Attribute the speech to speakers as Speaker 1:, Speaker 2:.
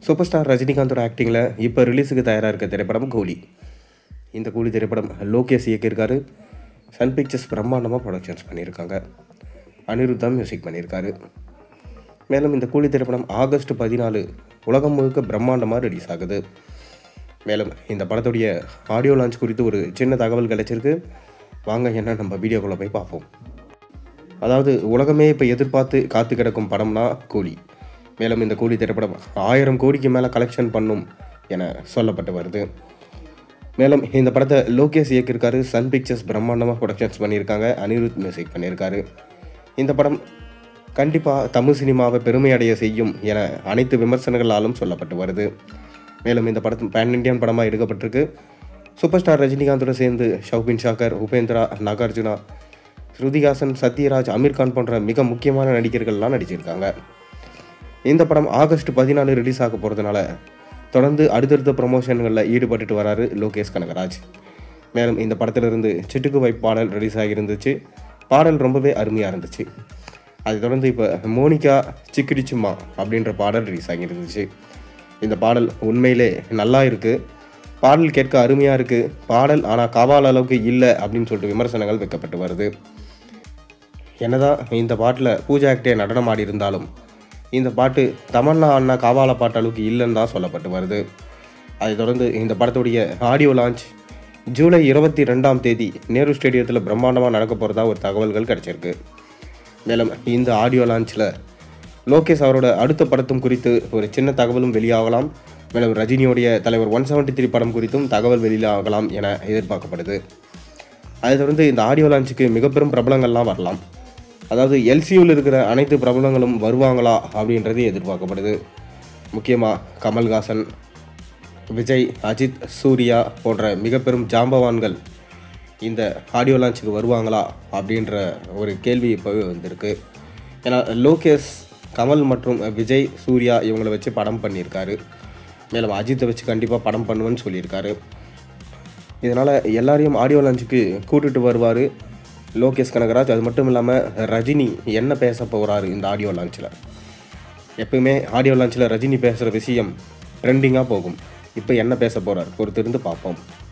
Speaker 1: Super star ரஜினிகாந்தோட ஆக்டிங்கில் இப்போ ரிலீஸுக்கு தயாராக இருக்க திரைப்படம் கூலி. இந்த கூலி திரைப்படம் லோகேஷ் இயக்கியிருக்காரு. சன் பிக்சர்ஸ் பிரம்மாண்டமாக ப்ரொடக்ஷன்ஸ் பண்ணியிருக்காங்க. அனிருத்தா மியூசிக் பண்ணியிருக்காரு. மேலும் இந்த கூலி திரைப்படம் ஆகஸ்ட் 14 உலகம் முழுக்க பிரம்மாண்டமாக ரிலீஸ் ஆகுது. மேலும் இந்த படத்துடைய ஆடியோ லான்ச் குறித்து ஒரு சின்ன தகவல் கிடைச்சிருக்கு. வாங்க என்ன நம்ம வீடியோக்குள்ளே போய் பார்ப்போம். அதாவது உலகமே இப்போ எதிர்பார்த்து காத்து கிடக்கும் படம்னா கூலி. மேலும் இந்த கூலி திரைப்படம் 1000 கோடிக்கு மேலே கலெக்ஷன் பண்ணும் என சொல்லப்பட்டு வருது. மேலும் இந்த படத்தை லோகேஷ் இயக்கியிருக்காரு. சன் பிக்சர்ஸ் பிரம்மாண்டமாக ப்ரொடக்ஷன்ஸ் பண்ணியிருக்காங்க. அனிருத் மியூசிக் பண்ணியிருக்காரு. இந்த படம் கண்டிப்பாக தமிழ் சினிமாவை பெருமையடைய செய்யும் என அனைத்து விமர்சனங்களாலும் சொல்லப்பட்டு வருது. மேலும் இந்த படத்து பேன் இண்டியன் படமாக எடுக்கப்பட்டிருக்கு. சூப்பர் ஸ்டார் ரஜினிகாந்தோடு சேர்ந்து ஷௌபின் ஷாக்கர், உபேந்திரா, நாகார்ஜுனா, ஸ்ருதிஹாசன், சத்யராஜ், அமீர்கான் போன்ற மிக முக்கியமான நடிகர்கள்லாம் நடிச்சிருக்காங்க. இந்த படம் ஆகஸ்ட் 14 ரிலீஸ் ஆக போகிறதுனால தொடர்ந்து அடுத்தடுத்த ப்ரொமோஷன்களில் ஈடுபட்டுட்டு வராரு லோகேஷ் கனகராஜ். மேலும் இந்த படத்திலிருந்து சிட்டுக்கு வைப் பாடல் ரிலீஸ் ஆகியிருந்துச்சு. பாடல் ரொம்பவே அருமையாக இருந்துச்சு. அதை தொடர்ந்து இப்போ மோனிகா சிக்கிடிச்சுமா அப்படின்ற பாடல் ரிலீஸ் ஆகியிருந்துச்சு. இந்த பாடல் உண்மையிலே நல்லா இருக்குது. பாடல் கேட்க அருமையாக இருக்குது. பாடல் ஆனால் கவால் அளவுக்கு இல்லை அப்படின்னு சொல்லிட்டு விமர்சனங்கள் வைக்கப்பட்டு வருது. என்னதான் இந்த பாட்டில் பூஜா ஆக்டே நடனம் ஆடி இருந்தாலும் இந்த பாட்டு தமன்னா அண்ணா காவால பாட்டு அளவுக்கு இல்லைன்னு தான் சொல்லப்பட்டு வருது. அதை தொடர்ந்து இந்த படத்துடைய ஆடியோ லான்ச் ஜூலை 22 நேரு ஸ்டேடியத்தில் பிரம்மாண்டமாக நடக்க போகிறதா ஒரு தகவல்கள் கிடச்சிருக்கு. மேலும் இந்த ஆடியோ லான்ச்சில் லோகேஷ் அவரோட அடுத்த படத்தும் குறித்து ஒரு சின்ன தகவலும் வெளியாகலாம். மேலும் ரஜினியோடைய தலைவர் 173 படம் குறித்தும் தகவல் வெளியாகலாம் என எதிர்பார்க்கப்படுது. அதை தொடர்ந்து இந்த ஆடியோ லான்ச்சுக்கு மிக பெரும் பிரபலங்கள்லாம் வரலாம். அதாவது எல்சியூவில் இருக்கிற அனைத்து பிரபலங்களும் வருவாங்களா அப்படின்றது எதிர்பார்க்கப்படுது. முக்கியமாக கமல்ஹாசன், விஜய், அஜித், சூர்யா போன்ற மிக பெரும் ஜாம்பவான்கள் இந்த ஆடியோ லான்ச்சுக்கு வருவாங்களா அப்படின்ற ஒரு கேள்வி இப்போவே வந்திருக்கு. ஏன்னா லோகேஷ் கமல் மற்றும் விஜய், சூர்யா இவங்களை வச்சு படம் பண்ணியிருக்காரு. மேலும் அஜித்தை வச்சு கண்டிப்பாக படம் பண்ணுவேன்னு சொல்லியிருக்காரு. இதனால் எல்லாரையும் ஆடியோ லான்ச்சுக்கு கூட்டிகிட்டு வருவார் லோகேஷ் கனகராஜ். அது மட்டும் இல்லாமல் ரஜினி என்ன பேச போகிறாரு இந்த ஆடியோ லான்ச்சில். எப்பவுமே ஆடியோ லான்ச்சில் ரஜினி பேசுகிற விஷயம் ட்ரெண்டிங்காக போகும். இப்போ என்ன பேச போகிறார் பொறுத்திருந்து பார்ப்போம்.